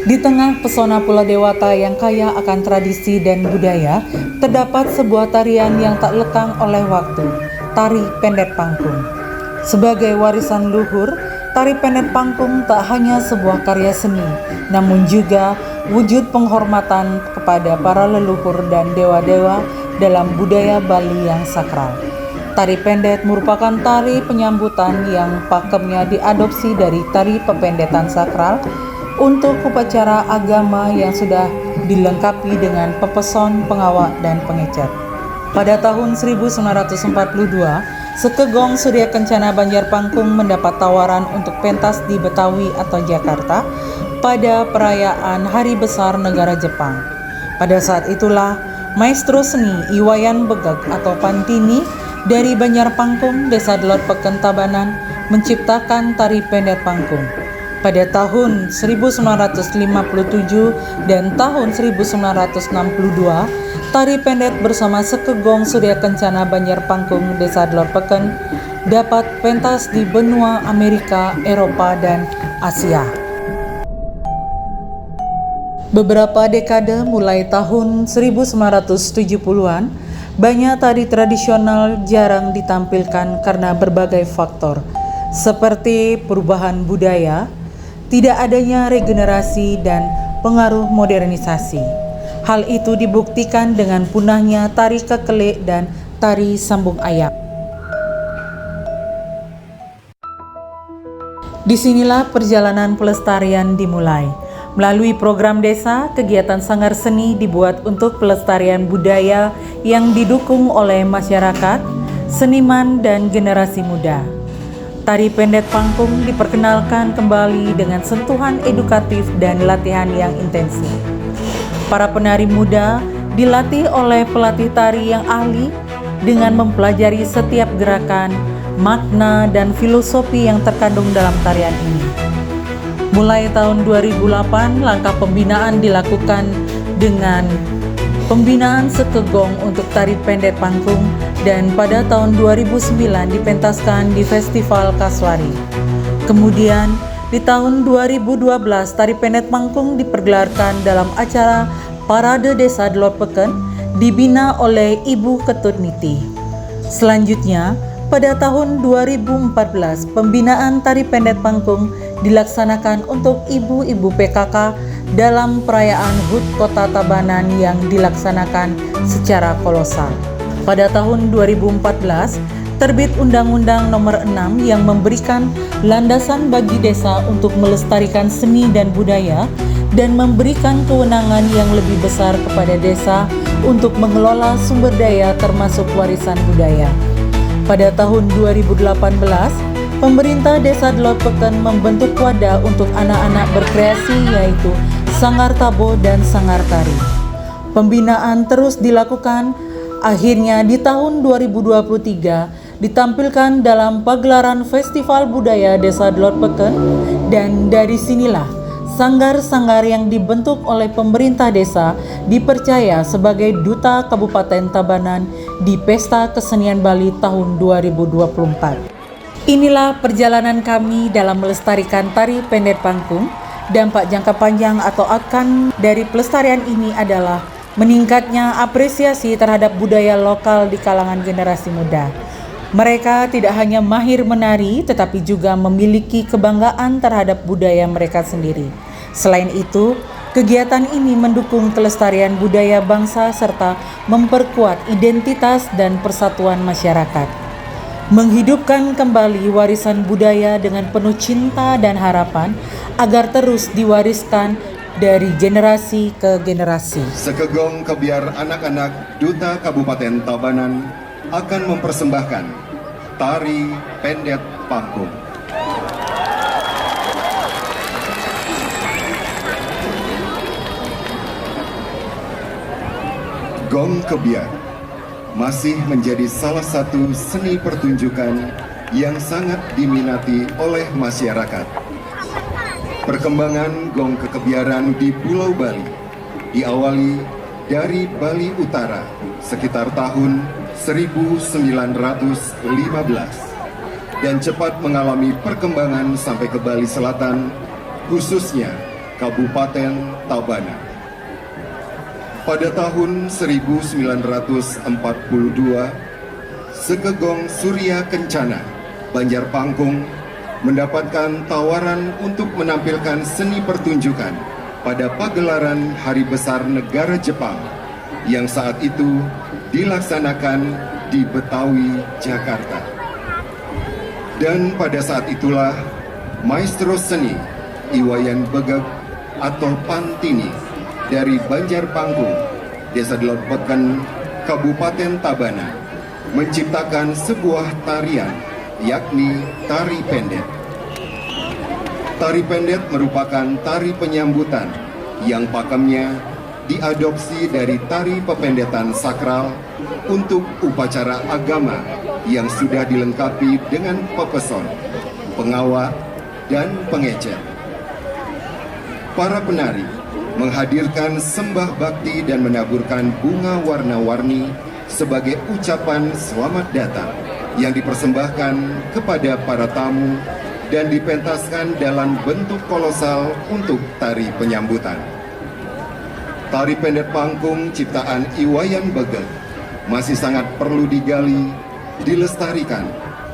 Di tengah pesona Pulau Dewata yang kaya akan tradisi dan budaya, terdapat sebuah tarian yang tak lekang oleh waktu, tari Pendet Pangkung. Sebagai warisan luhur, tari Pendet Pangkung tak hanya sebuah karya seni, namun juga wujud penghormatan kepada para leluhur dan dewa-dewa dalam budaya Bali yang sakral. Tari pendet merupakan tari penyambutan yang pakemnya diadopsi dari tari pependetan sakral untuk upacara agama yang sudah dilengkapi dengan pepeson, pengawak, dan pengecer. Pada tahun 1942, Sekegong Surya Kencana Banjar Pangkung mendapat tawaran untuk pentas di Betawi atau Jakarta pada perayaan Hari Besar Negara Jepang. Pada saat itulah, maestro seni Iwayan Begeg atau Pantini dari Banjar Pangkung, Desa Delot Peken Tabanan, menciptakan tari Pendet Pangkung. Pada tahun 1957 dan tahun 1962, tari pendet bersama Sekegong Surya Kencana Banjar Pangkung Desa Delot Peken dapat pentas di benua Amerika, Eropa, dan Asia. Beberapa dekade mulai tahun 1970-an, banyak tari tradisional jarang ditampilkan karena berbagai faktor, seperti perubahan budaya, tidak adanya regenerasi, dan pengaruh modernisasi. Hal itu dibuktikan dengan punahnya tari kekelik dan tari sambung ayam. Disinilah perjalanan pelestarian dimulai. Melalui program desa, kegiatan sanggar seni dibuat untuk pelestarian budaya yang didukung oleh masyarakat, seniman, dan generasi muda. Tari Pendet Pangkung diperkenalkan kembali dengan sentuhan edukatif dan latihan yang intensif. Para penari muda dilatih oleh pelatih tari yang ahli dengan mempelajari setiap gerakan, makna, dan filosofi yang terkandung dalam tarian ini. Mulai tahun 2008, langkah pembinaan dilakukan dengan pembinaan Sekegong untuk tari Pendet Pangkung, dan pada tahun 2009 dipentaskan di Festival Kaswari. Kemudian di tahun 2012 tari Pendet Pangkung dipergelarkan dalam acara Parade Desa Delot Peken dibina oleh Ibu Ketut Niti. Selanjutnya pada tahun 2014 pembinaan tari Pendet Pangkung dilaksanakan untuk ibu-ibu PKK dalam perayaan HUT Kota Tabanan yang dilaksanakan secara kolosal. Pada tahun 2014, terbit Undang-Undang Nomor 6 yang memberikan landasan bagi desa untuk melestarikan seni dan budaya dan memberikan kewenangan yang lebih besar kepada desa untuk mengelola sumber daya termasuk warisan budaya. Pada tahun 2018, pemerintah Desa Delot Peken membentuk wadah untuk anak-anak berkreasi yaitu Sanggar Tabo dan Sanggar Tari. Pembinaan terus dilakukan, akhirnya di tahun 2023 ditampilkan dalam pagelaran Festival Budaya Desa Delot Peken, dan dari sinilah sanggar-sanggar yang dibentuk oleh pemerintah desa dipercaya sebagai duta Kabupaten Tabanan di Pesta Kesenian Bali tahun 2024. Inilah perjalanan kami dalam melestarikan tari Pendet Pangkung. Dampak jangka panjang atau outcome dari pelestarian ini adalah meningkatnya apresiasi terhadap budaya lokal di kalangan generasi muda. Mereka tidak hanya mahir menari, tetapi juga memiliki kebanggaan terhadap budaya mereka sendiri. Selain itu, kegiatan ini mendukung kelestarian budaya bangsa serta memperkuat identitas dan persatuan masyarakat. Menghidupkan kembali warisan budaya dengan penuh cinta dan harapan agar terus diwariskan dari generasi ke generasi. Sekegong Kebiar Anak-anak Duta Kabupaten Tabanan akan mempersembahkan tari Pendet Pangkung. Gong Kebiar masih menjadi salah satu seni pertunjukan yang sangat diminati oleh masyarakat. Perkembangan gong kekebiaran di Pulau Bali diawali dari Bali Utara sekitar tahun 1915 dan cepat mengalami perkembangan sampai ke Bali Selatan, khususnya Kabupaten Tabanan. Pada tahun 1942, Sekegong Surya Kencana, Banjarpangkung, mendapatkan tawaran untuk menampilkan seni pertunjukan pada pagelaran Hari Besar Negara Jepang yang saat itu dilaksanakan di Betawi, Jakarta. Dan pada saat itulah maestro seni Iwayan Begeg atau Pantini dari Banjarpangkung, Desa Delot Beken, Kabupaten Tabanan, menciptakan sebuah tarian, yakni tari pendet. Tari pendet merupakan tari penyambutan yang pakemnya diadopsi dari tari pependetan sakral untuk upacara agama yang sudah dilengkapi dengan pepeson, pengawat, dan pengecer. Para penari menghadirkan sembah bakti dan menaburkan bunga warna-warni sebagai ucapan selamat datang yang dipersembahkan kepada para tamu dan dipentaskan dalam bentuk kolosal untuk tari penyambutan. Tari pendet pangkung ciptaan Iwayan Begeg masih sangat perlu digali, dilestarikan,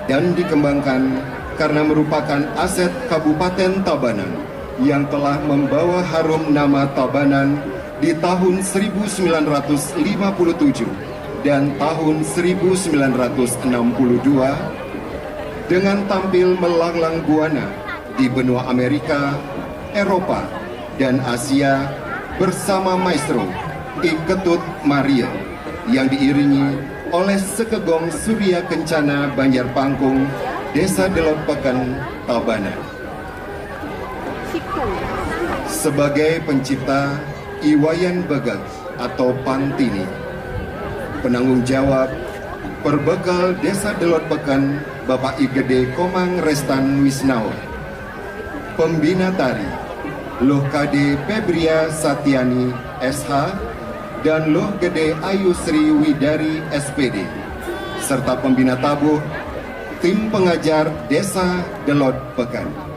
dan dikembangkan karena merupakan aset Kabupaten Tabanan yang telah membawa harum nama Tabanan di tahun 1957 dan tahun 1962 dengan tampil melanglang buana di benua Amerika, Eropa, dan Asia bersama maestro I Ketut Maria yang diiringi oleh Sekegong Surya Kencana Banjarpangkung, Desa Delot Beken, Tabanan. Sebagai pencipta Iwayan Begeg atau Pantini, penanggung jawab perbekal Desa Delot Beken Bapak I Gede Komang Restan Wisnawa, pembina tari Loh Kade Febria Satyani SH dan Loh Gede Ayu Sri Widari SPD, serta pembina tabuh tim pengajar Desa Delot Beken.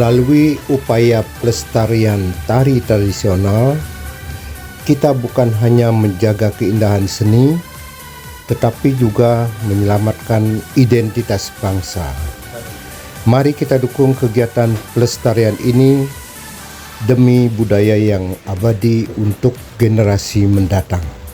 Melalui upaya pelestarian tari tradisional, kita bukan hanya menjaga keindahan seni, tetapi juga menyelamatkan identitas bangsa. Mari kita dukung kegiatan pelestarian ini demi budaya yang abadi untuk generasi mendatang.